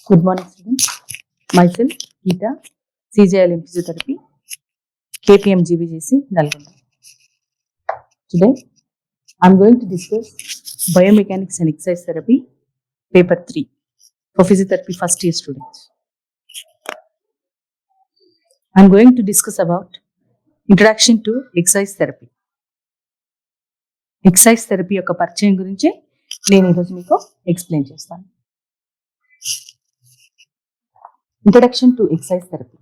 Good morning, students. Myself, Geeta, CJLM Physiotherapy, KPM GBJC, Nalgonda. Today, I'm going to discuss Biomechanics and Exercise Therapy, Paper 3, for Physiotherapy first year students. I'm going to discuss about Introduction to Exercise Therapy. Exercise therapy యొక్క పరిచయం గురించి నేను ఈరోజు మీకు explain చేస్తాను. Introduction to exercise therapy.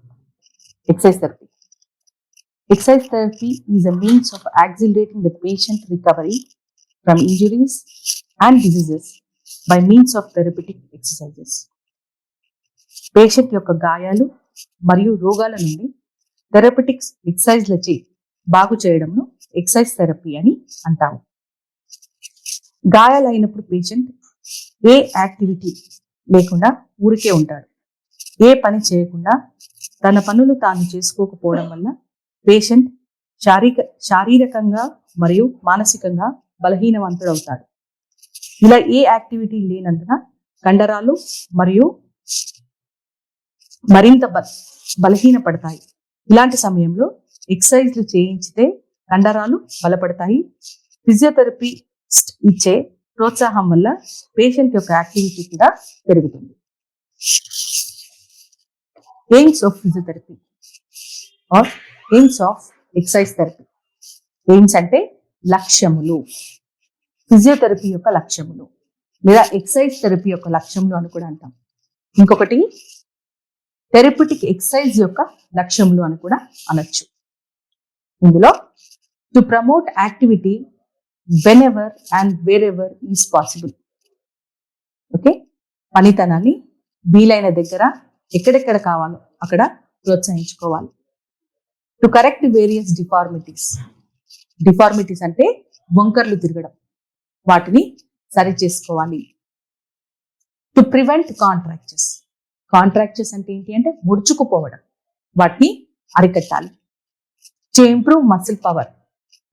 Exercise therapy is a means of accelerating the patient recovery from injuries and diseases by means of therapeutic exercises. Patient యొక్క గాయాలు మరియు రోగాల నుండి థెరపటిక్స్ ఎక్సర్సైజ్లచే బాగు చేయడంను ఎక్సర్సైజ్ థెరపీ అని అంటాము. గాయాలైనప్పుడు పేషెంట్ ఏ యాక్టివిటీ లేకుండా ఊరికే ఉంటాడు. ఏ పని చేయకుండా తన పనులు తాను చేసుకోకపోవడం వల్ల పేషెంట్ శారీరకంగా మరియు మానసికంగా బలహీనవంతుడవుతాడు. ఇలా ఏ యాక్టివిటీ లేనందున కండరాలు మరియు మరింత బలహీనపడతాయి. ఇలాంటి సమయంలో ఎక్సర్సైజ్లు చేయించితే కండరాలు బలపడతాయి. ఫిజియోథెరపీ ఇచ్చే ప్రోత్సాహం వల్ల పేషెంట్ యొక్క యాక్టివిటీ కూడా పెరుగుతుంది. Aims of physiotherapy or aims of exercise therapy. Aims అంటే లక్ష్యములు, ఫిజియోథెరపీ యొక్క లక్ష్యములు లేదా ఎక్సర్సైజ్ థెరపీ యొక్క లక్ష్యములు అని కూడా అంటాం. ఇంకొకటి థెరప్యూటిక్ ఎక్సర్సైజ్ యొక్క లక్ష్యములు అని కూడా అనొచ్చు. ఇందులో to promote activity whenever and wherever is possible. Okay, పనితనాన్ని వీలైన దగ్గర ఎక్కడెక్కడ కావాలో అక్కడ ప్రోత్సహించుకోవాలి. టు కరెక్ట్ వేరియస్ డిఫార్మిటీస్ అంటే వంకర్లు తిరగడం, వాటిని సరి చేసుకోవాలి. టు ప్రివెంట్ కాంట్రాక్చర్స్ అంటే ఏంటి అంటే ముడుచుకుపోవడం, వాటిని అరికట్టాలి. టు ఇంప్రూవ్ మసిల్ పవర్,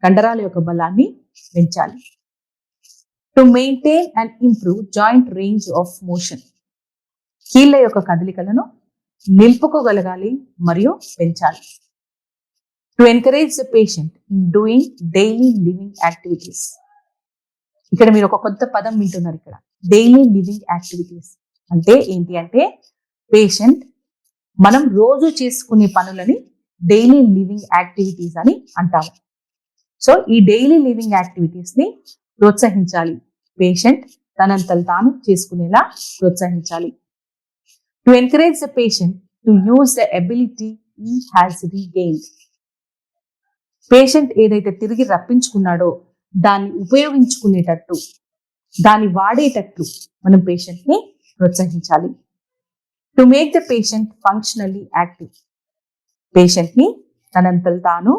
కండరాల యొక్క బలాన్ని పెంచాలి. To maintain and improve joint range of motion, కీళ్ళ యొక్క కదలికలను నిలుపుకోగలగాలి మరియు పెంచాలి. To encourage the patient in doing daily living activities. ఇక్కడ మీరు ఒక కొత్త పదం వింటున్నారు. ఇక్కడ డైలీ లివింగ్ యాక్టివిటీస్ అంటే ఏంటి అంటే పేషెంట్ మనం రోజు చేసుకునే పనులని డైలీ లివింగ్ యాక్టివిటీస్ అని అంటాము. సో ఈ డైలీ లివింగ్ యాక్టివిటీస్ ని ప్రోత్సహించాలి. పేషెంట్ తనంతలు తాను చేసుకునేలా ప్రోత్సహించాలి. To encourage the patient to use the ability he has regained. Patient ఏదైతే తిరిగి రప్పించుకున్నాడో దాన్ని ఉపయోగించుకునేటట్టు, దాన్ని వాడేటట్లు మనం పేషెంట్ ని ప్రోత్సహించాలి. To make the patient functionally active. Patient ని తనంతలు తాను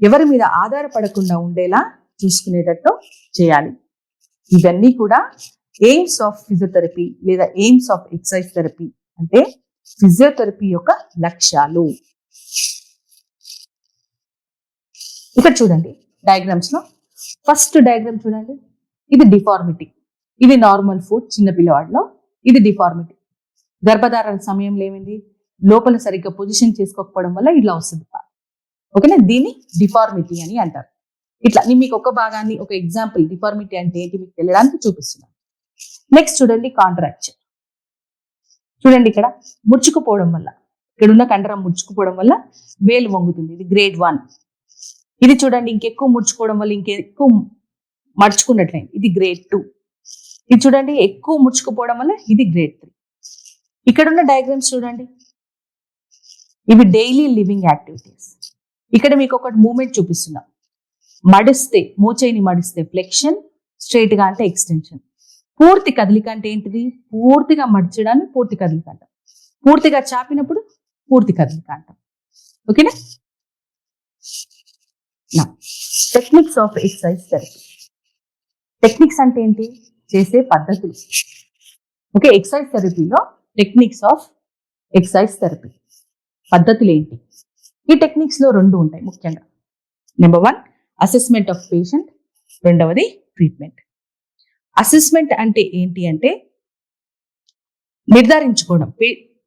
ఎవరి మీద ఆధారపడకుండా ఉండేలా చూసుకునేటట్టు చేయాలి. ఇవన్నీ కూడా ఎయిమ్స్ ఆఫ్ ఫిజియోథెరపీ లేదా ఎయిమ్స్ ఆఫ్ ఎక్సర్సైజ్ థెరపీ అంటే ఫిజియోథెరపీ యొక్క లక్ష్యాలు. ఇక్కడ చూడండి డయాగ్రామ్స్ లో ఫస్ట్ డయాగ్రామ్ చూడండి. ఇది డిఫార్మిటీ, ఇది నార్మల్ ఫుడ్ చిన్న పిల్లవాడిలో, ఇది డిఫార్మిటీ. గర్భధారణ సమయంలో ఏమైంది, లోపల సరిగ్గా పొజిషన్ చేసుకోకపోవడం వల్ల ఇలా వస్తుంది. ఓకేనా, దీన్ని డిఫార్మిటీ అని అంటారు. ఇట్లా నేను మీకు ఒక భాగాన్ని ఒక ఎగ్జాంపుల్ డిఫార్మిటీ అంటే ఏంటి మీకు తెలియడానికి చూపిస్తున్నాను. నెక్స్ట్ చూడండి కాంట్రాక్చర్. చూడండి ఇక్కడ ముడుచుకుపోవడం వల్ల, ఇక్కడ ఉన్న కండరం ముడుచుకుపోవడం వల్ల వేలు వంగుతుంది. ఇది గ్రేడ్ 1. ఇది చూడండి ఇంకెక్కువ ముడుచుకోవడం వల్ల ఇంకెక్కువ మడుచుకున్నట్లయింది, ఇది గ్రేడ్ 2. ఇది చూడండి ఎక్కువ ముడుచుకుపోవడం వల్ల ఇది గ్రేడ్ 3. ఇక్కడ ఉన్న డయాగ్రామ్స్ చూడండి, ఇవి డైలీ లివింగ్ యాక్టివిటీస్. ఇక్కడ మీకు ఒక మూమెంట్ చూపిస్తున్నాం. మడిస్తే, మోచేయిని మడిస్తే ఫ్లెక్షన్, స్ట్రైట్ గా అంటే ఎక్స్టెన్షన్. పూర్తి కదలిక అంటే ఏంటిది, పూర్తిగా మడిచడాన్ని పూర్తి కదలిక అంటాం. పూర్తిగా చాపినప్పుడు పూర్తి కదలిక అంటాం. ఓకేనా. Techniques of exercise therapy. Techniques అంటే ఏంటి, చేసే పద్ధతులు. ఓకే, ఎక్సర్సైజ్ థెరపీలో టెక్నిక్స్ ఆఫ్ ఎక్సర్సైజ్ థెరపీ పద్ధతులు ఏంటి? ఈ టెక్నిక్స్ లో 2 ఉంటాయి ముఖ్యంగా. నెంబర్ 1 అసెస్మెంట్ ఆఫ్ పేషెంట్, రెండవది ట్రీట్మెంట్. అసెస్మెంట్ అంటే ఏంటి అంటే నిర్ధారించుకోవడం,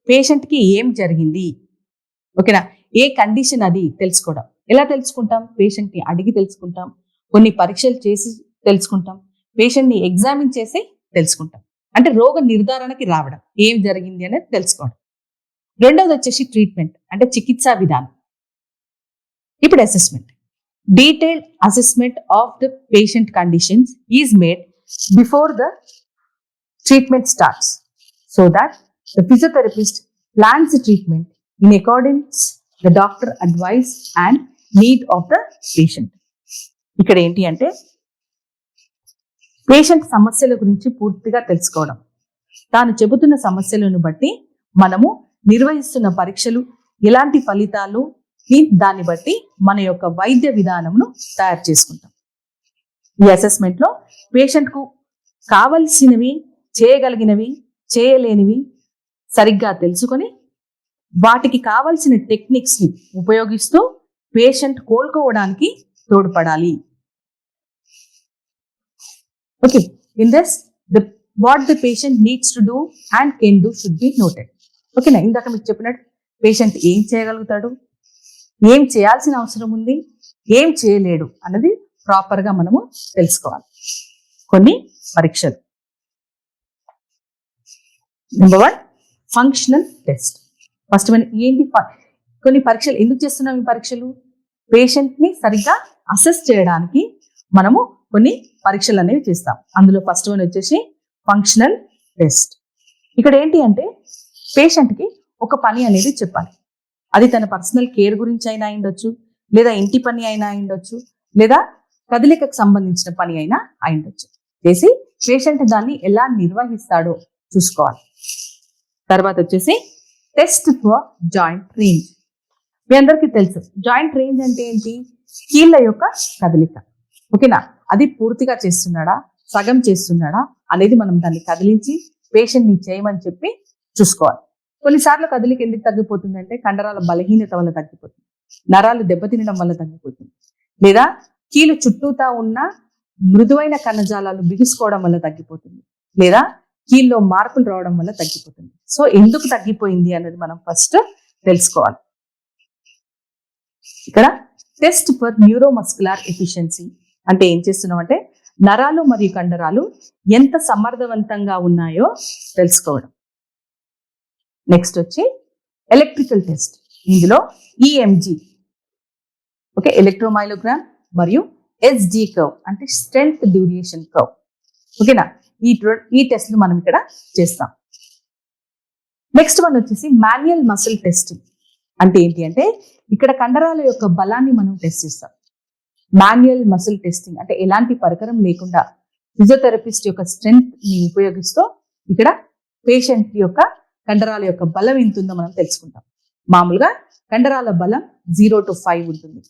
పేషెంట్కి ఏం జరిగింది, ఓకేనా, ఏ కండిషన్ అది తెలుసుకోవడం. ఎలా తెలుసుకుంటాం? పేషెంట్ని అడిగి తెలుసుకుంటాం, కొన్ని పరీక్షలు చేసి తెలుసుకుంటాం, పేషెంట్ని ఎగ్జామిన్ చేసి తెలుసుకుంటాం. అంటే రోగ నిర్ధారణకి రావడం, ఏం జరిగింది అనేది తెలుసుకోవడం. రెండవది వచ్చేసి ట్రీట్మెంట్ అంటే చికిత్సా విధానం. ఇప్పుడు assessment. Detailed assessment of the patient conditions is made before the treatment starts so that the physiotherapist plans the treatment in accordance the doctor advice and need of the patient. ఇక్కడ ఏంటి అంటే patient సమస్యల గురించి పూర్తిగా తెలుసుకోవడం, తాను చెబుతున్న సమస్యలను బట్టి మనము నిర్వహిస్తున్న పరీక్షలు ఎలాంటి ఫలితాలు, దాన్ని బట్టి మన యొక్క వైద్య విధానమును తయారు చేసుకుంటాం. ఈ అసెస్మెంట్లో పేషెంట్కు కావలసినవి, చేయగలిగినవి, చేయలేనివి సరిగ్గా తెలుసుకొని వాటికి కావలసిన టెక్నిక్స్ ని ఉపయోగిస్తూ పేషెంట్ కోలుకోవడానికి తోడ్పడాలి. Okay, in this what the patient needs to do and can do should be noted. ఓకేనా, ఇందాక మీకు చెప్పినట్టు పేషెంట్ ఏం చేయగలుగుతాడు, ఏం చేయాల్సిన అవసరం ఉంది, ఏం చేయలేడు అన్నది ప్రాపర్గా మనము తెలుసుకోవాలి. కొన్ని పరీక్షలు. Number 1 functional test. First one ఏంటి? కొన్ని పరీక్షలు ఎందుకు చేస్తున్నాం? ఈ పరీక్షలు పేషెంట్ని సరిగ్గా అసెస్ చేయడానికి మనము కొన్ని పరీక్షలు అనేవి చేస్తాం. అందులో ఫస్ట్ వన్ వచ్చేసి ఫంక్షనల్ టెస్ట్. ఇక్కడ ఏంటి అంటే పేషెంట్కి ఒక పని అనేది చెప్పాలి. అది తన పర్సనల్ కేర్ గురించి అయినా అయిండొచ్చు, లేదా ఇంటి పని అయినా అయిండొచ్చు, లేదా కదలికకు సంబంధించిన పని అయినా అయిండొచ్చు. చేసి పేషెంట్ దాన్ని ఎలా నిర్వహిస్తాడో చూసుకోవాలి. తర్వాత వచ్చేసి టెస్ట్ ఫర్ జాయింట్ రేంజ్. మీ అందరికీ తెలుసు జాయింట్ రేంజ్ అంటే ఏంటి? కీళ్ళ యొక్క కదలిక. ఓకేనా, అది పూర్తిగా చేస్తున్నాడా, సగం చేస్తున్నాడా అనేది మనం దాన్ని కదిలించి పేషెంట్ని చేయమని చెప్పి చూసుకోవాలి. కొన్నిసార్లు కదలిక ఎందుకు తగ్గిపోతుంది అంటే కండరాల బలహీనత వల్ల తగ్గిపోతుంది, నరాలు దెబ్బతినడం వల్ల తగ్గిపోతుంది, లేదా కీలు చుట్టూతా ఉన్న మృదువైన కణజాలాలు బిగుసుకోవడం వల్ల తగ్గిపోతుంది, లేదా కీల్లో మార్పులు రావడం వల్ల తగ్గిపోతుంది. సో ఎందుకు తగ్గిపోయింది అనేది మనం ఫస్ట్ తెలుసుకోవాలి. ఇక్కడ టెస్ట్ ఫర్ న్యూరోమస్కులర్ ఎఫిషియన్సీ అంటే ఏం చేస్తున్నాం అంటే నరాలు మరియు కండరాలు ఎంత సమర్థవంతంగా ఉన్నాయో తెలుసుకోవడం. నెక్స్ట్ వచ్చి ఎలక్ట్రికల్ టెస్ట్. ఇందులో ఈఎంజీ, ఓకే, ఎలక్ట్రోమైలోగ్రామ్ మరియు ఎస్డి కర్వ్ అంటే స్ట్రెంగ్త్ డ్యూరేషన్ కర్వ్. ఓకేనా, ఈ టెస్ట్లు మనం ఇక్కడ చేస్తాం. నెక్స్ట్ వన్ వచ్చేసి మాన్యువల్ మసిల్ టెస్టింగ్. అంటే ఏంటి అంటే ఇక్కడ కండరాల యొక్క బలాన్ని మనం టెస్ట్ చేస్తాం. మాన్యువల్ మసిల్ టెస్టింగ్ అంటే ఎలాంటి పరికరం లేకుండా ఫిజియోథెరపిస్ట్ యొక్క స్ట్రెంగ్త్ ని ఉపయోగిస్తూ ఇక్కడ పేషెంట్ యొక్క కండరాల యొక్క బలం ఎంత ఉందో మనం తెలుసుకుంటాం. మామూలుగా కండరాల బలం 0 to 5 ఉంటుంది.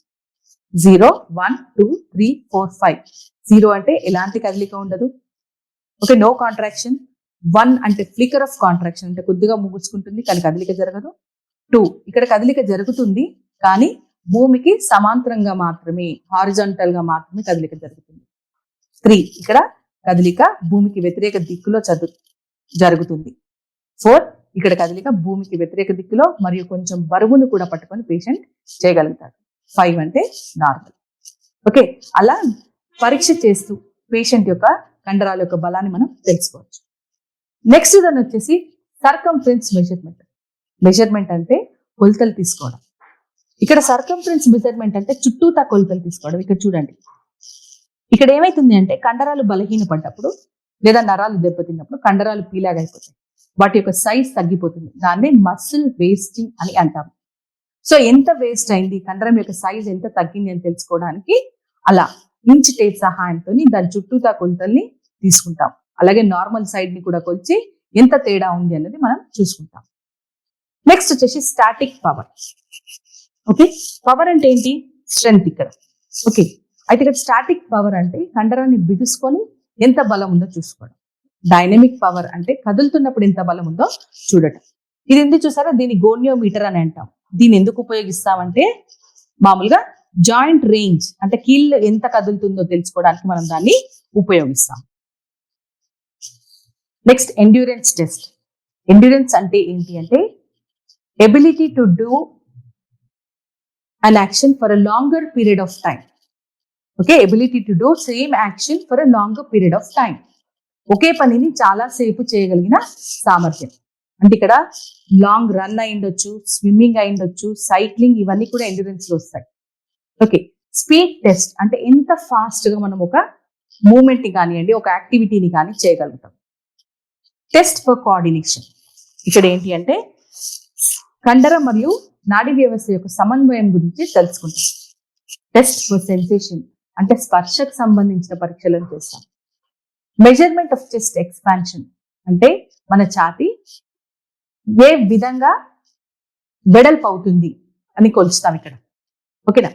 0, 1, 2, 3, 4, 5. 0 అంటే ఎలాంటి కదలిక ఉండదు, ఓకే, నో కాంట్రాక్షన్. 1 అంటే ఫ్లికర్ ఆఫ్ కాంట్రాక్షన్ అంటే కొద్దిగా ముగుచుకుంటుంది కానీ కదలిక జరగదు. 2 ఇక్కడ కదలిక జరుగుతుంది కానీ భూమికి సమాంతరంగా మాత్రమే, హారిజాంటల్ గా మాత్రమే కదలిక జరుగుతుంది. 3 ఇక్కడ కదలిక భూమికి వ్యతిరేక దిక్కులో జరుగుతుంది. 4 ఇక్కడ కదలిక భూమికి వ్యతిరేక దిక్కులో మరియు కొంచెం బరువును కూడా పట్టుకొని పేషెంట్ చేయగలుగుతాడు. 5 అంటే నార్మల్. ఓకే, అలా పరీక్ష చేస్తూ పేషెంట్ యొక్క కండరాల యొక్క బలాన్ని మనం తెలుసుకోవచ్చు. నెక్స్ట్ దాన్ని వచ్చేసి సర్కంఫరెన్స్ మెజర్మెంట్. మెజర్మెంట్ అంటే కొలతలు తీసుకోవడం. ఇక్కడ సర్కంఫరెన్స్ మెజర్మెంట్ అంటే చుట్టూతా కొలతలు తీసుకోవడం. ఇక్కడ చూడండి, ఇక్కడ ఏమైతుంది అంటే కండరాలు బలహీనపడ్డప్పుడు లేదా నరాలు దెబ్బతిన్నప్పుడు కండరాలు పీలాగా అయిపోతాయి, వాటి యొక్క సైజ్ తగ్గిపోతుంది. దాన్ని మసిల్ వేస్టింగ్ అని అంటాం. సో ఎంత వేస్ట్ అయింది, కండరం యొక్క సైజ్ ఎంత తగ్గింది అని తెలుసుకోవడానికి అలా ఇంచ్ టేప్ సహాయంతో దాని చుట్టూతా కొలతల్ని తీసుకుంటాం. అలాగే నార్మల్ సైడ్ ని కూడా కొలిచి ఎంత తేడా ఉంది అన్నది మనం చూసుకుంటాం. నెక్స్ట్ వచ్చేసి స్టాటిక్ పవర్. ఓకే, పవర్ అంటే ఏంటి? స్ట్రెంగ్త్ ఇక్కడ. ఓకే, అయితే ఇక్కడ స్టాటిక్ పవర్ అంటే కండరాన్ని బిగుసుకొని ఎంత బలం ఉందో చూసుకోవడం. డైనమిక్ పవర్ అంటే కదులుతున్నప్పుడు ఎంత బలం ఉందో చూడటం. ఇది ఎందుకు చూసారా, దీన్ని గోనియోమీటర్ అని అంటాం. దీన్ని ఎందుకు ఉపయోగిస్తామంటే మామూలుగా జాయింట్ రేంజ్ అంటే కీళ్ళు ఎంత కదులుతుందో తెలుసుకోవడానికి మనం దాన్ని ఉపయోగిస్తాం. Next endurance test. ఎండ్యూరెన్స్ అంటే ఏంటి అంటే ability to do an action for a longer period of time. Okay, ability to do same action for a longer period of time. ఒకే పనిని చాలా సేపు చేయగలిగిన సామర్థ్యం. అంటే ఇక్కడ లాంగ్ రన్ అయి ఉండొచ్చు, స్విమ్మింగ్ అయి ఉండొచ్చు, సైక్లింగ్, ఇవన్నీ కూడా ఎండ్యూరెన్స్ లో వస్తాయి. ఓకే, స్పీడ్ టెస్ట్ అంటే ఎంత ఫాస్ట్ గా మనం ఒక మూమెంట్ ని కానివ్వండి, ఒక యాక్టివిటీని కానీ చేయగలుగుతాం. Test for coordination. ఇక్కడ ఏంటి అంటే కండర మరియు నాడీ వ్యవస్థ యొక్క సమన్వయం గురించి తెలుసుకుంటాం. టెస్ట్ ఫర్ సెన్సేషన్ అంటే స్పర్శకు సంబంధించిన పరీక్షలను చేస్తాం. మెజర్మెంట్ ఆఫ్ చెస్ట్ ఎక్స్పాన్షన్ అంటే మన ఛాతీ ఏ విధంగా వెడల్పు అవుతుంది అని కొలుస్తాం ఇక్కడ. ఓకేనా.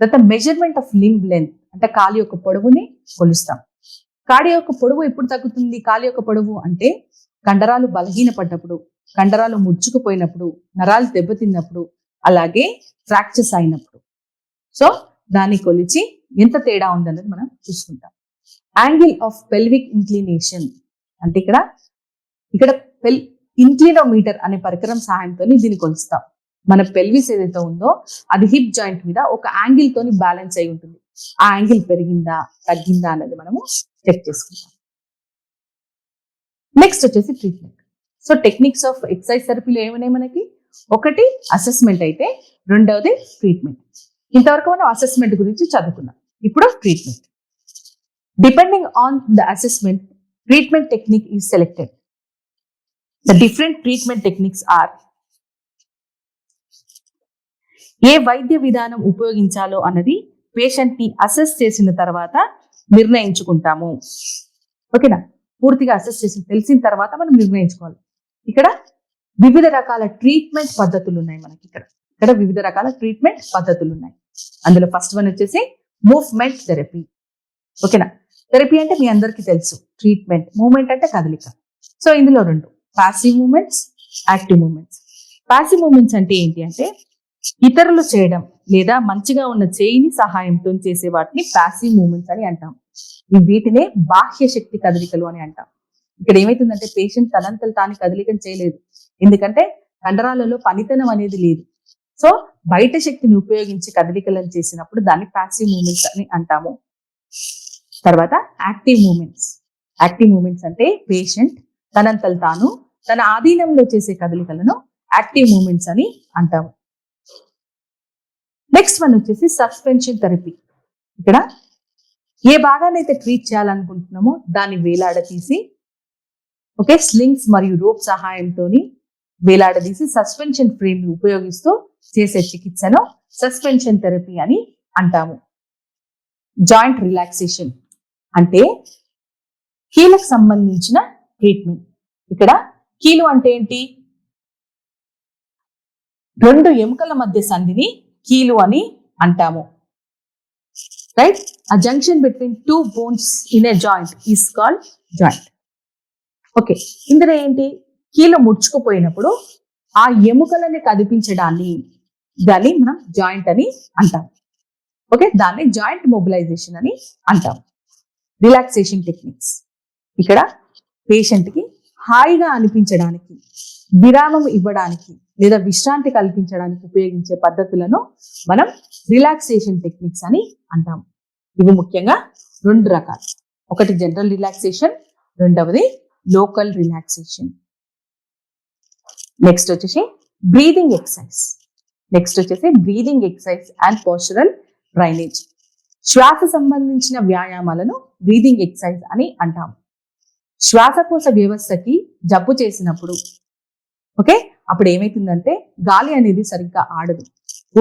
తర్వాత మెజర్మెంట్ ఆఫ్ లింబ్ లెంత్ అంటే కాలి యొక్క పొడవుని కొలుస్తాం. కాడి యొక్క పొడవు ఎప్పుడు తగ్గుతుంది? కాలి యొక్క పొడవు అంటే కండరాలు బలహీనపడ్డప్పుడు, కండరాలు ముడుచుకుపోయినప్పుడు, నరాలు దెబ్బతిన్నప్పుడు, అలాగే ఫ్రాక్చర్స్ అయినప్పుడు. సో దాన్ని కొలిచి ఎంత తేడా ఉందన్నది మనం చూసుకుంటాం. యాంగిల్ ఆఫ్ పెల్విక్ ఇంక్లినేషన్ అంటే ఇక్కడ ఇంక్లినోమీటర్ అనే పరికరం సహాయంతో దీన్ని కొలుస్తాం. మన పెల్విస్ ఏదైతే ఉందో అది హిప్ జాయింట్ మీద ఒక యాంగిల్ తోని బ్యాలెన్స్ అయి ఉంటుంది. ఆ యాంగిల్ పెరిగిందా తగ్గిందా అన్నది మనము చెక్ చేసుకుంటాం. నెక్స్ట్ వచ్చేసి treatment. So techniques of exercise థెరపీలో ఏమున్నాయి మనకి? ఒకటి అసెస్మెంట్ అయితే, రెండవది ట్రీట్మెంట్. ఇంతవరకు మనం అసెస్మెంట్ గురించి చదువుకున్నాం. ఇప్పుడు treatment. Depending on the assessment, treatment technique is selected. The different treatment techniques are ఏ వైద్య విధానం ఉపయోగించాలో అన్నది పేషెంట్ ని అసెస్ చేసిన తర్వాత నిర్ణయించుకుంటాము. ఓకేనా. పూర్తిగా అసెస్ చేసి తెలిసిన తర్వాత మనం నిర్ణయించుకోవాలి. ఇక్కడ వివిధ రకాల ట్రీట్మెంట్ పద్ధతులు ఉన్నాయి మనకి. ఇక్కడ వివిధ రకాల ట్రీట్మెంట్ పద్ధతులు ఉన్నాయి. అందులో ఫస్ట్ వన్ వచ్చేసి మూవ్మెంట్ థెరపీ. ఓకేనా. థెరపీ అంటే మీ అందరికీ తెలుసు, ట్రీట్మెంట్. మూవ్మెంట్ అంటే కదలిక. సో ఇందులో రెండు, passive movements, active movements. Passive movements అంటే ఏంటి అంటే ఇతరులు చేయడం లేదా మంచిగా ఉన్న చేయిని సహాయంతో చేసే వాటిని పాసివ్ మూవ్మెంట్స్ అని అంటాం. వీటినే బాహ్య శక్తి కదలికలు అని అంటాం. ఇక్కడ ఏమైతుందంటే పేషెంట్ తనంతలు తాను కదలికను చేయలేదు, ఎందుకంటే కండరాలలో పనితనం అనేది లేదు. సో బయట శక్తిని ఉపయోగించి కదలికలను చేసినప్పుడు దాన్ని పాసివ్ మూవ్మెంట్స్ అని అంటాము. తర్వాత యాక్టివ్ మూవ్మెంట్స్. యాక్టివ్ మూవ్మెంట్స్ అంటే పేషెంట్ తనంతలు తాను తన ఆధీనంలో చేసే కదలికలను యాక్టివ్ మూవ్మెంట్స్ అని అంటాము. నెక్స్ట్ వన్ వచ్చేసి సస్పెన్షన్ థెరపీ. ఇక్కడ ఏ భాగాన్నైతే ట్రీట్ చేయాలనుకుంటున్నామో దాన్ని వేలాడదీసి, ఓకే, స్లింగ్స్ మరియు రోప్ సహాయంతో వేలాడదీసి సస్పెన్షన్ ఫ్రేమ్ ని ఉపయోగిస్తూ చేసే చికిత్సను సస్పెన్షన్ థెరపీ అని అంటాము. జాయింట్ రిలాక్సేషన్ అంటే కీలకు సంబంధించిన ట్రీట్మెంట్. ఇక్కడ కీలు అంటే ఏంటి? రెండు ఎముకల మధ్య సంధిని కీలు అని అంటాము. Right. A junction between two bones in a joint is called joint. Okay, ఇందులో ఏంటి? కీలు ముడుచుకుపోయినప్పుడు ఆ ఎముకలని కదిపించడాన్ని దాన్ని మనం జాయింట్ అని అంటాం. ఓకే, దాన్ని జాయింట్ మొబిలైజేషన్ అని అంటాం. Relaxation techniques. ఇక్కడ పేషెంట్ కి హాయిగా అనిపించడానికి, విరామం ఇవ్వడానికి లేదా విశ్రాంతి కల్పించడానికి ఉపయోగించే పద్ధతులను మనం రిలాక్సేషన్ టెక్నిక్స్ అని అంటాం. ఇవి ముఖ్యంగా రెండు రకాలు. ఒకటి జనరల్ రిలాక్సేషన్, రెండవది లోకల్ రిలాక్సేషన్. నెక్స్ట్ వచ్చేసి breathing exercise and postural drainage. శ్వాస సంబంధించిన వ్యాయామాలను బ్రీదింగ్ ఎక్సర్సైజ్ అని అంటాం. శ్వాసకోశ వ్యవస్థకి జబ్బు చేసినప్పుడు, ఓకే, అప్పుడు ఏమైతుందంటే గాలి అనేది సరిగ్గా ఆడదు,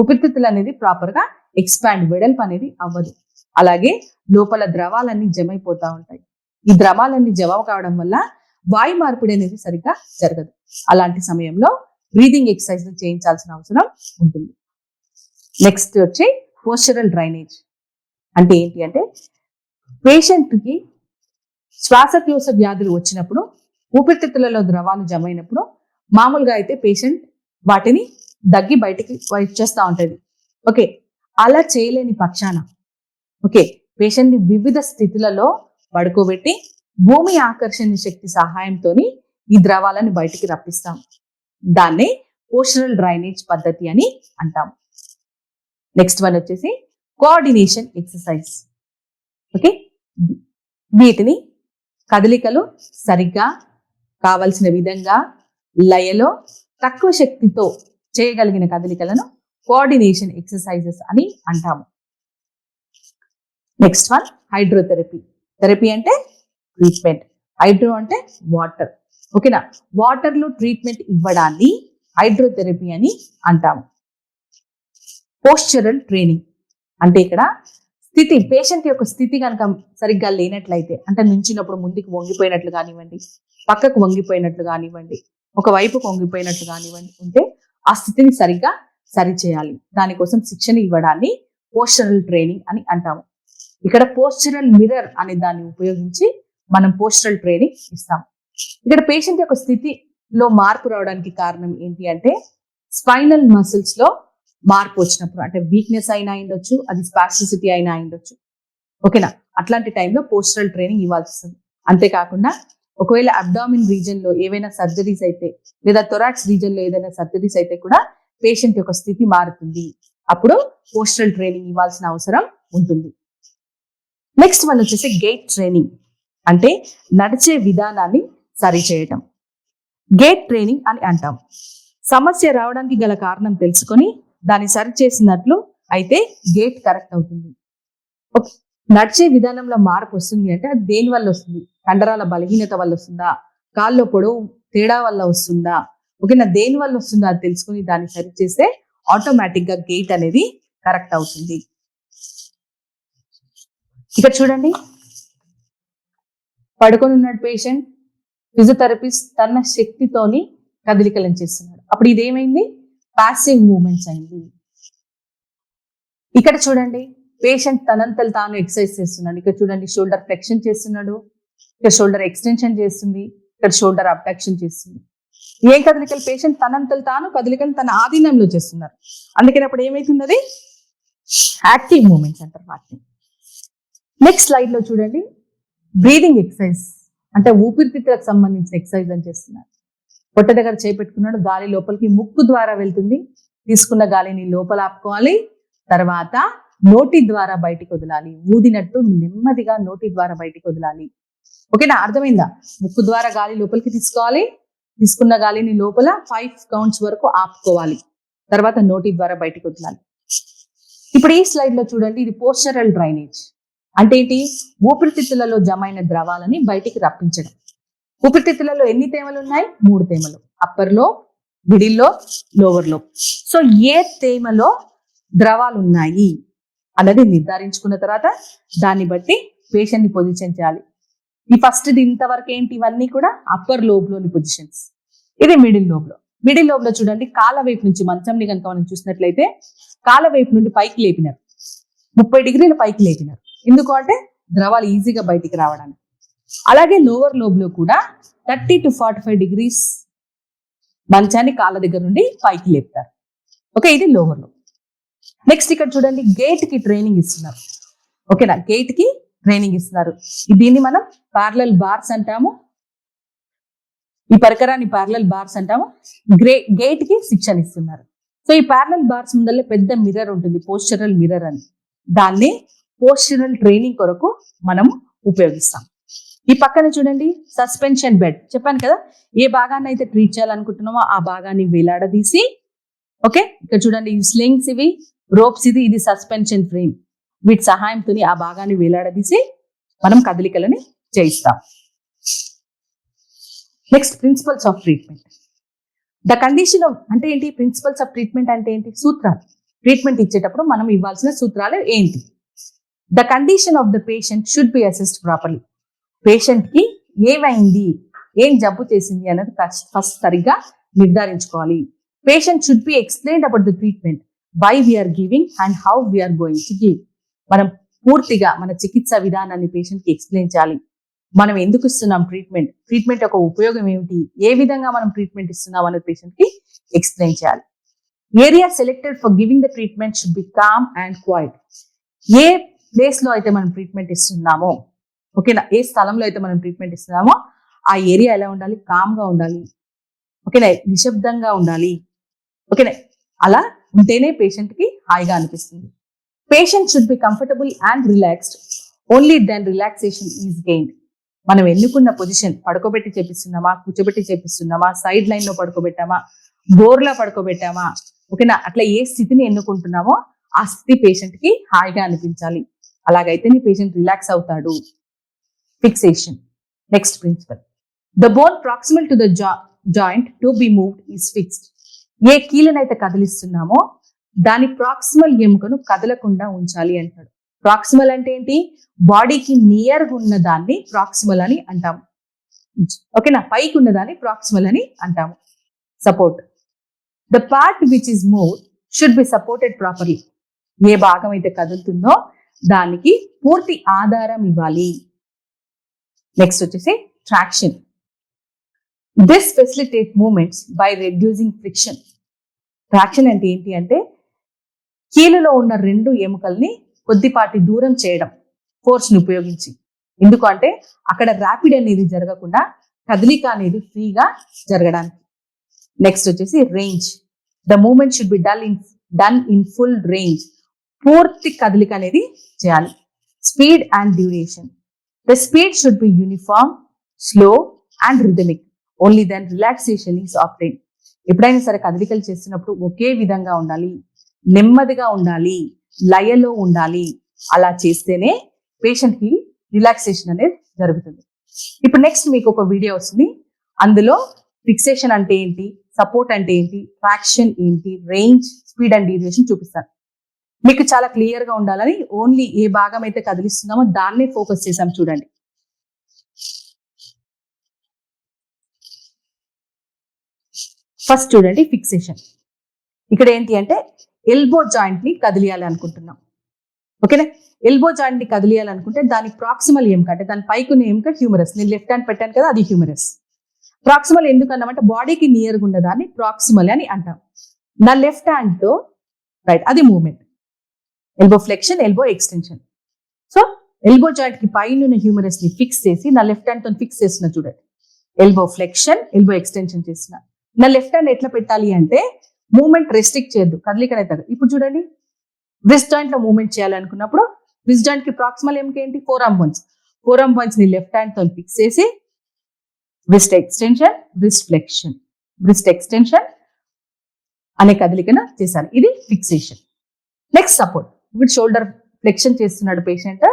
ఊపిరితిత్తులు అనేది ప్రాపర్ గా ఎక్స్పాండ్, వెడల్పు అనేది అవ్వదు. అలాగే లోపల ద్రవాలన్నీ జమైపోతా ఉంటాయి. ఈ ద్రవాలన్నీ జమ కావడం వల్ల వాయు మార్పిడి అనేది సరిగ్గా జరగదు. అలాంటి సమయంలో బ్రీదింగ్ ఎక్సర్సైజ్ చేయించాల్సిన అవసరం ఉంటుంది. నెక్స్ట్ వచ్చి పోస్చరల్ డ్రైనేజ్ అంటే ఏంటి అంటే పేషెంట్ కి శ్వాసకోశ వ్యాధులు వచ్చినప్పుడు ఊపిరితిత్తులలో ద్రవాలు జమైనప్పుడు మామూలుగా అయితే పేషెంట్ వాటిని దగ్గి బయటికి వచ్చేస్తూ ఉంటుంది. ఓకే, అలా చేయలేని పక్షాన, ఓకే, పేషెంట్ ని వివిధ స్థితులలో పడుకోబెట్టి భూమి ఆకర్షణ శక్తి సహాయంతో ఈ ద్రవాలను బయటికి రప్పిస్తాం. దాన్నే పోస్చరల్ డ్రైనేజ్ పద్ధతి అని అంటాం. నెక్స్ట్ వన్ వచ్చేసి కోఆర్డినేషన్ ఎక్సర్సైజ్. ఓకే, వీటిని కదలికలు సరిగ్గా కావలసిన విధంగా లయలో తక్కువ శక్తితో చేయగలిగిన కదలికలను కోఆర్డినేషన్ ఎక్సర్సైజెస్ అని అంటాము. Next one hydrotherapy. థెరపీ అంటే ట్రీట్మెంట్, హైడ్రో అంటే వాటర్. ఓకేనా, వాటర్ లో ట్రీట్మెంట్ ఇవ్వడాన్ని హైడ్రోథెరపీ అని అంటాము. పోస్చరల్ ట్రైనింగ్ అంటే ఇక్కడ స్థితి, పేషెంట్ యొక్క స్థితి కనుక సరిగ్గా లేనట్లయితే, అంటే నుంచినప్పుడు ముందుకు వంగిపోయినట్లు కానివ్వండి, పక్కకు వంగిపోయినట్లు కానివ్వండి, ఒక వైపుకు వంగిపోయినట్లు కానివ్వండి ఉంటే ఆ స్థితిని సరిగ్గా సరిచేయాలి. దానికోసం శిక్షణ ఇవ్వడాన్ని పోస్చరల్ ట్రైనింగ్ అని అంటాము. ఇక్కడ పోస్చరల్ మిర్రర్ అనే దాన్ని ఉపయోగించి మనం పోస్చరల్ ట్రైనింగ్ ఇస్తాం. ఇక్కడ పేషెంట్ యొక్క స్థితిలో మార్పు రావడానికి కారణం ఏంటి అంటే స్పైనల్ మసిల్స్ లో మార్పు వచ్చినప్పుడు, అంటే వీక్నెస్ అయినా ఉండొచ్చు, అది స్పాస్టిసిటీ అయినా ఉండొచ్చు. ఓకేనా, అట్లాంటి టైంలో పోస్చరల్ ట్రైనింగ్ ఇవ్వాల్సి వస్తుంది. అంతేకాకుండా ఒకవేళ అబ్డామిన్ రీజన్ లో ఏవైనా సర్జరీస్ అయితే, లేదా థొరాక్స్ రీజన్ లో ఏదైనా సర్జరీస్ అయితే కూడా పేషెంట్ యొక్క స్థితి మారుతుంది. అప్పుడు పోస్చరల్ ట్రైనింగ్ ఇవ్వాల్సిన అవసరం ఉంటుంది. నెక్స్ట్ వన్ వచ్చేసి గేట్ ట్రైనింగ్ అంటే నడిచే విధానాన్ని సరిచేయటం. గేట్ ట్రైనింగ్ అని అంటాం. సమస్య రావడానికి గల కారణం తెలుసుకొని దాన్ని సరిచేసినట్లు అయితే గేట్ కరెక్ట్ అవుతుంది. నడిచే విధానంలో మార్పు వస్తుంది అంటే అది దేని వల్ల వస్తుంది? కండరాల బలహీనత వల్ల వస్తుందా, కాల్లో పొడవు తేడా వల్ల వస్తుందా, ఓకేనా, దేని వల్ల వస్తుందా అది తెలుసుకుని దాన్ని సరిచేస్తే ఆటోమేటిక్ గా గేట్ అనేది కరెక్ట్ అవుతుంది. ఇక్కడ చూడండి, పడుకొని ఉన్నాడు పేషెంట్, ఫిజియోథెరపిస్ట్ తన శక్తితోని కదలికలను చేస్తున్నాడు. అప్పుడు ఇదేమైంది? పాసివ్ మూమెంట్స్ అయింది. ఇక్కడ చూడండి, పేషెంట్ తనంతలు తాను ఎక్సర్సైజ్ చేస్తున్నాడు. ఇక్కడ చూడండి, షోల్డర్ ఫ్లెక్షన్ చేస్తున్నాడు, ఇక్కడ షోల్డర్ ఎక్స్టెన్షన్ చేస్తుంది, ఇక్కడ షోల్డర్ అబ్డక్షన్ చేస్తుంది. ఏం కదలికలు? పేషెంట్ తనంతలు తాను కదలికలు తన ఆధీనంలో చేస్తున్నారు. అందుకని అప్పుడు ఏమైతుంది? అది యాక్టివ్ మూమెంట్స్ అంటారు వాటిని. నెక్స్ట్ స్లైడ్ లో చూడండి, బ్రీదింగ్ ఎక్సర్సైజ్ అంటే ఊపిరితిత్తులకు సంబంధించిన ఎక్సర్సైజ్ అని చేస్తున్నారు. పొట్ట దగ్గర చేపెట్టుకున్నాడు, గాలి లోపలికి ముక్కు ద్వారా వెళ్తుంది, తీసుకున్న గాలిని లోపల ఆపుకోవాలి, తర్వాత నోటి ద్వారా బయటికి వదలాలి. ఊదినట్టు నెమ్మదిగా నోటి ద్వారా బయటికి వదలాలి. ఓకేనా, అర్థమైందా? ముక్కు ద్వారా గాలి లోపలికి తీసుకోవాలి, తీసుకున్న గాలిని లోపల 5 కౌంట్స్ వరకు ఆపుకోవాలి, తర్వాత నోటి ద్వారా బయటికి వదలాలి. ఇప్పుడు ఈ స్లైడ్ లో చూడండి, ఇది పోస్చరల్ డ్రైనేజ్ అంటే ఏంటి? ఊపిరితిత్తులలో జమైన ద్రవాలని బయటికి రప్పించడం. ఊపిరితిత్తులలో ఎన్ని తేమలు ఉన్నాయి? 3 తేమలు, అప్పర్ లో, మిడిల్ లో, లోవర్ లో. సో ఏ తేమలో ద్రవాలు ఉన్నాయి అన్నది నిర్ధారించుకున్న తర్వాత దాన్ని బట్టి పేషెంట్ ని పొజిషన్ చేయాలి. ఈ ఫస్ట్ ఇంతవరకు ఏంటి? ఇవన్నీ కూడా అప్పర్ లోబ్ లోని పొజిషన్స్. ఇది మిడిల్ లోబ్ లో. మిడిల్ లోబ్ లో చూడండి, కాళ్ళ వైపు నుంచి మంచంని కనుక మనం చూసినట్లయితే కాళ్ళ వైపు నుండి పైకి లేపినారు, 30 డిగ్రీల పైకి లేపినారు. ఎందుకు అంటే ద్రవాలు ఈజీగా బయటికి రావడానికి. అలాగే లోవర్ లోబ్ లో కూడా 30 to 45 డిగ్రీస్ మంచాన్ని కాళ్ళ దగ్గర నుండి పైకి లేపుతారు. ఓకే, ఇది లోవర్ లోబ్. నెక్స్ట్ ఇక్కడ చూడండి, గేట్ కి ట్రైనింగ్ ఇస్తున్నారు. ఓకేనా, గేట్ కి ట్రైనింగ్ ఇస్తున్నారు. దీన్ని మనం ప్యారలల్ బార్స్ అంటాము. ఈ పరికరాన్ని ప్యారలల్ బార్స్ అంటాము. గేట్ కి శిక్షణ ఇస్తున్నారు. సో ఈ ప్యారలల్ బార్స్ ముందర పెద్ద మిర్రర్ ఉంటుంది, పోస్చరల్ మిర్రర్ అని. దాన్ని పోస్చరల్ ట్రైనింగ్ కొరకు మనం ఉపయోగిస్తాం. ఈ పక్కన చూడండి, సస్పెన్షన్ బెడ్. చెప్పాను కదా, ఏ భాగాన్ని అయితే ట్రీట్ చేయాలనుకుంటున్నామో ఆ భాగాన్ని వేలాడదీసి, ఓకే, ఇక్కడ చూడండి, ఈ స్లింగ్స్, ఇవి రోప్స్, ఇది సస్పెన్షన్ ఫ్రేమ్. వీటి సహాయంతో ఆ భాగాన్ని వేలాడదీసి మనం కదలికలని చేయిస్తాం. Next, principles of treatment. The condition of అంటే ఏంటి? ప్రిన్సిపల్స్ ఆఫ్ ట్రీట్మెంట్ అంటే ఏంటి? సూత్రాలు. ట్రీట్మెంట్ ఇచ్చేటప్పుడు మనం ఇవ్వాల్సిన సూత్రాలు ఏంటి? The condition of the patient should be assessed properly. Patient కి ఏమైంది, ఏం జబ్బు చేసింది అనేది ఫస్ట్ సరిగ్గా నిర్ధారించుకోవాలి. Patient should be explained about the treatment, why we are giving and how we are going to give. మనం పూర్తిగా మన చికిత్స విధానాన్ని పేషెంట్ కి ఎక్స్ప్లెయిన్ చేయాలి. మనం ఎందుకు ఇస్తున్నాం ట్రీట్మెంట్, ట్రీట్మెంట్ యొక్క ఉపయోగం ఏమిటి, ఏ విధంగా మనం ట్రీట్మెంట్ ఇస్తున్నాం అనేది పేషెంట్ కి ఎక్స్ప్లెయిన్ చేయాలి. Area selected for giving the treatment should be calm and quiet. ఏ ప్లేస్ లో అయితే మనం ట్రీట్మెంట్ ఇస్తున్నామో ఓకేనా, ఏ స్థలంలో అయితే మనం ట్రీట్మెంట్ ఇస్తున్నామో ఆ ఏరియా ఎలా ఉండాలి, కామ్గా ఉండాలి, ఓకేనా, నిశ్శబ్దంగా ఉండాలి, ఓకేనా, అలా ఉంటేనే పేషెంట్కి హాయిగా అనిపిస్తుంది. Patient should be comfortable and relaxed, only then relaxation is gained. మనం ఎన్నుకున్న పొజిషన్, పడుకోబెట్టి చేపిస్తున్నామా, కూర్చోబెట్టి చేపిస్తున్నామా, సైడ్ లైన్ లో పడుకోబెట్టామా, బోర్లా పడుకోబెట్టామా, ఓకేనా, అట్లా ఏ స్థితిని ఎన్నుకుంటున్నామో ఆ స్థితి పేషెంట్ కి హాయిగా అనిపించాలి. అలాగైతే నీ పేషెంట్ రిలాక్స్ అవుతాడు. Fixation. Next principle, the bone proximal to the joint to be moved is fixed. ఏ కీలనైతే కదిలిస్తున్నామో దాని ప్రాక్సిమల్ ఎముకను కదలకుండా ఉంచాలి అంటాడు. ప్రాక్సిమల్ అంటే ఏంటి, బాడీకి నియర్గా ఉన్న దాన్ని ప్రాక్సిమల్ అని అంటాము. ఓకేనా, పైకి ఉన్నదాన్ని ప్రాక్సిమల్ అని అంటాము. Support, the part which is move should be supported properly. ఏ భాగం అయితే కదులుతుందో దానికి పూర్తి ఆధారం ఇవ్వాలి. నెక్స్ట్ వచ్చేసి traction. This facilitate movements by reducing friction. Traction అంటే ఏంటి అంటే కీలులో ఉన్న రెండు ఎముకల్ని కొద్దిపాటి దూరం చేయడం ఫోర్స్ని ఉపయోగించి. ఎందుకంటే అక్కడ ర్యాపిడ్ అనేది జరగకుండా కదలిక అనేది ఫ్రీగా జరగడానికి. నెక్స్ట్ వచ్చేసి range. The movement should be done in full range. పూర్తి కదలిక అనేది చేయాలి. Speed and duration. The speed should be uniform, slow and rhythmic. Only then relaxation is obtain. ఎప్పుడైనా సరే కదలికలు చేస్తున్నప్పుడు ఒకే విధంగా ఉండాలి, నెమ్మదిగా ఉండాలి, లయలో ఉండాలి. అలా చేస్తేనే పేషెంట్కి రిలాక్సేషన్ అనేది జరుగుతుంది. ఇప్పుడు నెక్స్ట్ మీకు ఒక వీడియో వస్తుంది, అందులో ఫిక్సేషన్ అంటే ఏంటి, సపోర్ట్ అంటే ఏంటి, ట్రాక్షన్ ఏంటి, రేంజ్, స్పీడ్ అండ్ డ్యూరేషన్ చూపిస్తాను. మీకు చాలా క్లియర్గా ఉండాలని ఓన్లీ ఏ భాగం అయితే కదిలిస్తున్నామో దాన్నే ఫోకస్ చేసాం చూడండి. ఫస్ట్ చూడండి ఫిక్సేషన్. ఇక్కడ ఏంటి అంటే ఎల్బో జాయింట్ ని కదిలియాలి అనుకుంటున్నాం. ఓకేనా, ఎల్బో జాయింట్ ని కదిలియాలనుకుంటే దాని ప్రాక్సిమల్ ఎముక అంటే దాని పైకి ఉన్న ఎముక హ్యూమరస్. నేను లెఫ్ట్ హ్యాండ్ పెట్టాను కదా, అది హ్యూమరస్. ప్రాక్సిమల్ ఎందుకు అన్నామంటే బాడీకి నియర్గా ఉన్న దాన్ని ప్రాక్సిమల్ అని అంటాం. నా లెఫ్ట్ హ్యాండ్ తో రైట్, అది movement, elbow flexion, elbow extension. So elbow joint కి పైన ఉన్న హ్యూమరస్ ని ఫిక్స్ చేసి నా లెఫ్ట్ హ్యాండ్ తో ఫిక్స్ చేసిన చూడండి. ఎల్బో ఫ్లెక్షన్, ఎల్బో ఎక్స్టెన్షన్ చేసిన. నా లెఫ్ట్ హ్యాండ్ ఎట్లా పెట్టాలి అంటే మూవ్మెంట్ రెస్ట్రిక్ట్ చేయొద్దు, కదలికనే తగ్గ. ఇప్పుడు చూడండి రిస్ట్ జాయింట్ లో మూవ్మెంట్ చేయాలనుకున్నప్పుడు రిస్ట్ జాయింట్ కి ప్రాక్సిమల్ ఎముక ఏంటి, four arm bones. Four arm bones ని లెఫ్ట్ హ్యాండ్ తో ఫిక్స్ చేసి wrist extension, wrist flexion, wrist extension అనే కదలికను చేశాను. ఇది ఫిక్సేషన్. Next support. ఇప్పుడు షోల్డర్ ఫ్లెక్షన్ చేస్తున్నాడు పేషెంట్,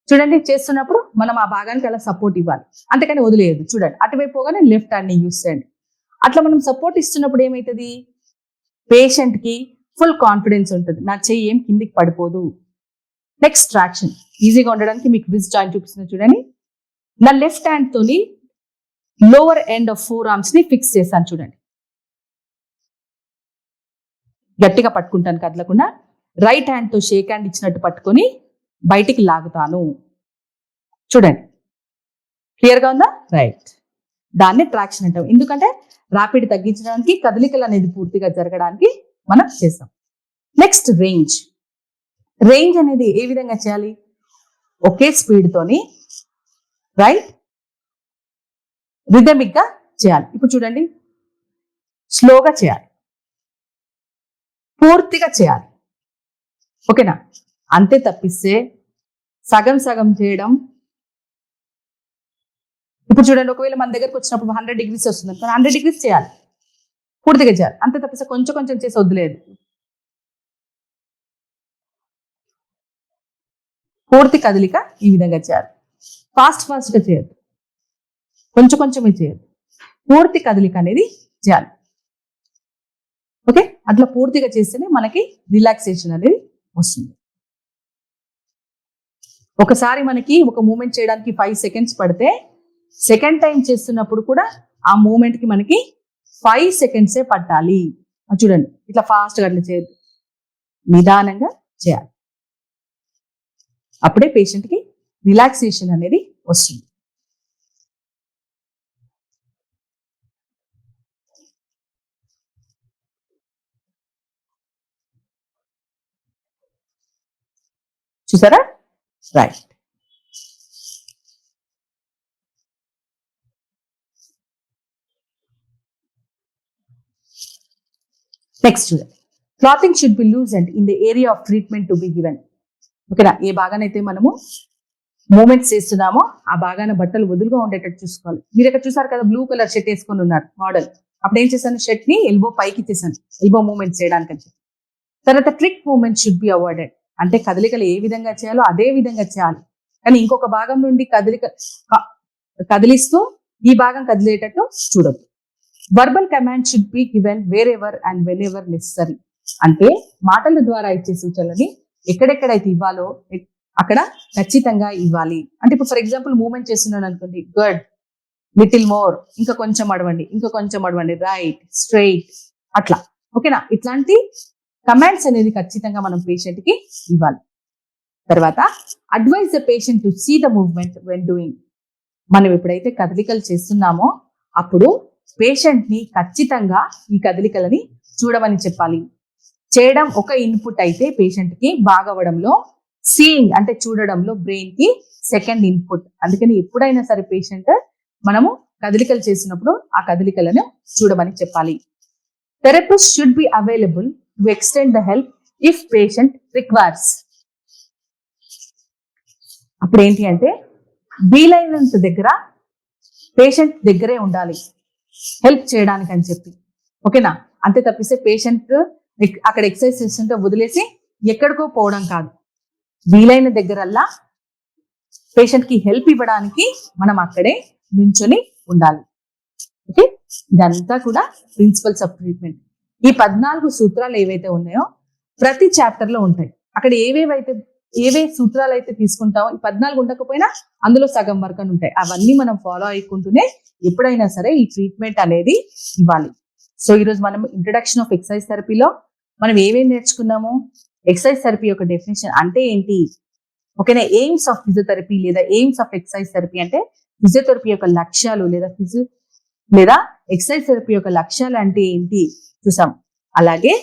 చూడండి. చేస్తున్నప్పుడు మనం ఆ భాగానికి అలా సపోర్ట్ ఇవ్వాలి, అంతేకాని వదిలేయదు. చూడండి అటువైపు పోగానే లెఫ్ట్ హ్యాండ్ ని యూస్ చేయండి. అట్లా మనం సపోర్ట్ ఇస్తున్నప్పుడు ఏమవుతుంది, పేషెంట్ కి ఫుల్ కాన్ఫిడెన్స్ ఉంటుంది, నా చెయ్యి ఏం కిందికి పడిపోదు. Next traction. ఈజీగా ఉండడానికి మీకు రిస్ట్ జాయింట్ చూపిస్తుంది చూడండి. నా లెఫ్ట్ హ్యాండ్ తోని lower end of four arms ని ఫిక్స్ చేశాను చూడండి. గట్టిగా పట్టుకుంటాను కదలకుండా. రైట్ హ్యాండ్ తో షేక్ హ్యాండ్ ఇచ్చినట్టు పట్టుకొని బయటికి లాగుతాను. చూడండి క్లియర్గా ఉందా, రైట్. దాన్ని ట్రాక్షన్ అంటాం. ఎందుకంటే ర్యాపిడ్ తగ్గించడానికి, కదలికలు అనేది పూర్తిగా జరగడానికి మనం చేస్తాం. Next range. రేంజ్ అనేది ఏ విధంగా చేయాలి, ఒకే స్పీడ్ తోని రైట్ రిథమిక్ గా చేయాలి. ఇప్పుడు చూడండి స్లోగా చేయాలి, పూర్తిగా చేయాలి. ఓకేనా, అంతే తప్పిస్తే సగం సగం చేయడం. ఇప్పుడు చూడండి ఒకవేళ మన దగ్గరకు వచ్చినప్పుడు 100 degrees వస్తుంది, 100 degrees చేయాలి, పూర్తిగా చేయాలి. అంతే తప్పిస్తే కొంచెం కొంచెం చేసి వదిలేదు. పూర్తి కదలిక ఈ విధంగా చేయాలి. ఫాస్ట్ గా చేయొద్దు, కొంచెం కొంచెమే చేయొద్దు, పూర్తి కదలిక అనేది చేయాలి. ఓకే, అట్లా పూర్తిగా చేస్తేనే మనకి రిలాక్సేషన్ అనేది వస్తుంది. ఒకసారి మనకి ఒక మూమెంట్ చేయడానికి 5 seconds పడితే సెకండ్ టైం చేస్తున్నప్పుడు కూడా ఆ మూమెంట్ కి మనకి 5 seconds పట్టాలి. చూడండి ఇట్లా ఫాస్ట్గా అట్లా చేయొద్దు, నిదానంగా చేయాలి. అప్పుడే పేషెంట్కి రిలాక్సేషన్ అనేది వస్తుంది. చూసారా, రైట్. నెక్స్ట్ చూడండి, clothing should be loosened in the area of treatment to be given. ఓకేనా, ఏ భాగానైతే మనము మూమెంట్స్ చేస్తున్నామో ఆ భాగాన బట్టలు వదులుగా ఉండేటట్టు చూసుకోవాలి. మీరు ఇక్కడ చూసారు కదా, బ్లూ కలర్ షర్ట్ వేసుకొని ఉన్నారు మోడల్. అప్పుడు ఏం చేశాను, షర్ట్ ని ఎల్బో పైకి చేశాను, ఎల్బో మూమెంట్స్ చేయడానికి అని చెప్పి. తర్వాత trick movement should be avoided, అంటే కదలికలు ఏ విధంగా చేయాలో అదే విధంగా చేయాలి, కానీ ఇంకొక భాగం నుండి కదిలిస్తూ ఈ భాగం కదిలేటట్టు చూడొద్దు. Verbal command should be given wear ever and when ever necessary, అంటే మాటల ద్వారా ఇచ్చే సూచనలని ఎక్కడెక్కడైతే ఇవ్వాలో అక్కడ ఖచ్చితంగా ఇవ్వాలి. అంటే ఇప్పుడు ఫర్ ఎగ్జాంపుల్ మూవ్మెంట్ చేస్తున్నాను అనుకోండి, గుడ్, లిటిల్ మోర్, ఇంకా కొంచెం అడవండి, ఇంకా కొంచెం అడవండి, రైట్, స్ట్రైట్, అట్లా. ఓకేనా, ఇట్లాంటి కమాండ్స్ అనేది ఖచ్చితంగా మనం పేషెంట్ కి ఇవ్వాలి. తర్వాత advise the patient to see the movement when doing, మనం ఎప్పుడైతే కదలికలు చేస్తున్నామో అప్పుడు పేషెంట్ ని ఖచ్చితంగా ఈ కదలికలని చూడమని చెప్పాలి. చేయడం ఒక ఇన్పుట్ అయితే పేషెంట్ కి బాగవడంలో సీయింగ్ అంటే చూడడంలో బ్రెయిన్ కి సెకండ్ ఇన్పుట్. అందుకని ఎప్పుడైనా సరే పేషెంట్ మనము కదలికలు చేసినప్పుడు ఆ కదలికలను చూడమని చెప్పాలి. Therapist should be available to extend the help if patient requires. అప్పుడు ఏంటి అంటే వీలైనంత దగ్గర పేషెంట్ దగ్గరే ఉండాలి హెల్ప్ చేయడానికి అని చెప్పి. ఓకేనా, అంతే తప్పిస్తే పేషెంట్ అక్కడ ఎక్సర్సైజ్ చేస్తుంటే వదిలేసి ఎక్కడికో పోవడం కాదు. వీలైన దగ్గరల్లా పేషెంట్ కి హెల్ప్ ఇవ్వడానికి మనం అక్కడే నించొని ఉండాలి. ఓకే, ఇదంతా కూడా ప్రిన్సిపల్స్ ఆఫ్ ట్రీట్మెంట్. ఈ 14 సూత్రాలు ఏవైతే ఉన్నాయో ప్రతి చాప్టర్ లో ఉంటాయి. అక్కడ ఏవే సూత్రాలు అయితే తీసుకుంటామో ఈ 14 ఉండకపోయినా అందులో సగం వరకు అని ఉంటాయి. అవన్నీ మనం ఫాలో అయ్యుకుంటూనే ఎప్పుడైనా సరే ఈ ట్రీట్మెంట్ అనేది ఇవ్వాలి. సో ఈరోజు మనం ఇంట్రడక్షన్ ఆఫ్ ఎక్సర్సైజ్ థెరపీలో మనం ఏమేమి నేర్చుకున్నాము, ఎక్సర్సైజ్ థెరపీ యొక్క డెఫినేషన్ అంటే ఏంటి, ఓకేనా, ఎయిమ్స్ ఆఫ్ ఫిజియోథెరపీ లేదా ఎయిమ్స్ ఆఫ్ ఎక్సర్సైజ్ థెరపీ అంటే ఫిజియోథెరపీ యొక్క లక్ష్యాలు లేదా ఎక్సర్సైజ్ థెరపీ యొక్క లక్ష్యాలు అంటే ఏంటి చూసాం. అలాగే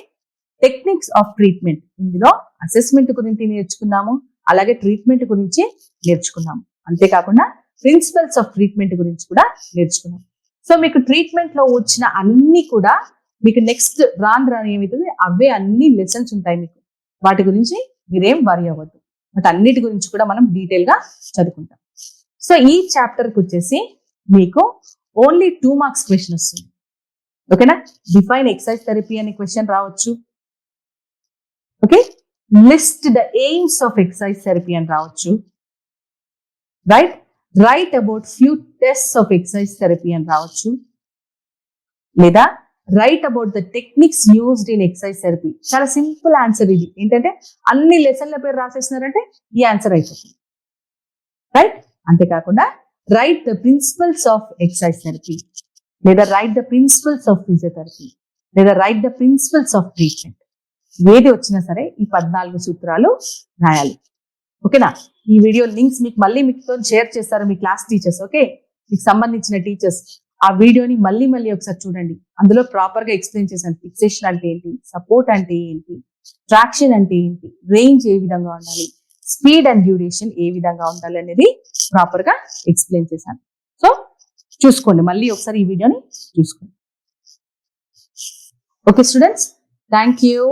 టెక్నిక్స్ ఆఫ్ ట్రీట్మెంట్, ఇందులో అసెస్మెంట్ గురించి నేర్చుకున్నాము, అలాగే ట్రీట్మెంట్ గురించి నేర్చుకున్నాము. అంతేకాకుండా ప్రిన్సిపల్స్ ఆఫ్ ట్రీట్మెంట్ గురించి కూడా నేర్చుకున్నాం. సో మీకు ట్రీట్మెంట్ లో వచ్చిన అన్ని కూడా మీకు నెక్స్ట్ రాను ఏమవుతుంది, అవే అన్ని లెసన్స్ ఉంటాయి మీకు. వాటి గురించి మీరేం వరి అవ్వద్దు, బట్ అన్నిటి గురించి కూడా మనం డీటెయిల్ గా చదువుకుంటాం. సో ఈ చాప్టర్ కి వచ్చేసి మీకు ఓన్లీ 2 మార్క్స్ క్వశ్చన్ వస్తుంది. ఓకేనా, డిఫైన్ ఎక్సర్సైజ్ థెరపీ అనే క్వశ్చన్ రావచ్చు. Okay, list the AIIMS of exercise therapy అని రావచ్చు. Write about few tests of exercise therapy అని రావచ్చు. లేదా write about the techniques used in exercise therapy. చాలా సింపుల్ ఆన్సర్ ఇది. ఏంటంటే అన్ని లెసన్ల పేరు రాసేసినారంటే ఈ ఆన్సర్ అయిపోతుంది. రైట్, అంతేకాకుండా right the principles of exercise therapy, లేదా right the principles of physiotherapy, లేదా right the principles of treatment. ఏది వచ్చినా సరే ఈ 14 సూత్రాలు రాయాలి. ఓకేనా, ఈ వీడియో లింక్స్ మీతో షేర్ చేస్తారు మీ క్లాస్ టీచర్స్. ఓకే, మీకు సంబంధించిన టీచర్స్ ఆ వీడియోని మళ్ళీ ఒకసారి చూడండి. అందులో ప్రాపర్ గా ఎక్స్ప్లెయిన్ చేశాను. ఫిక్సేషన్ అంటే ఏంటి, సపోర్ట్ అంటే ఏంటి, ట్రాక్షన్ అంటే ఏంటి, రేంజ్ ఏ విధంగా ఉండాలి, స్పీడ్ అండ్ డ్యూరేషన్ ఏ విధంగా ఉండాలి అనేది ప్రాపర్ గా ఎక్స్ప్లెయిన్ చేశాను. సో చూసుకోండి, మళ్ళీ ఒకసారి ఈ వీడియోని చూసుకోండి. Okay students, thank you.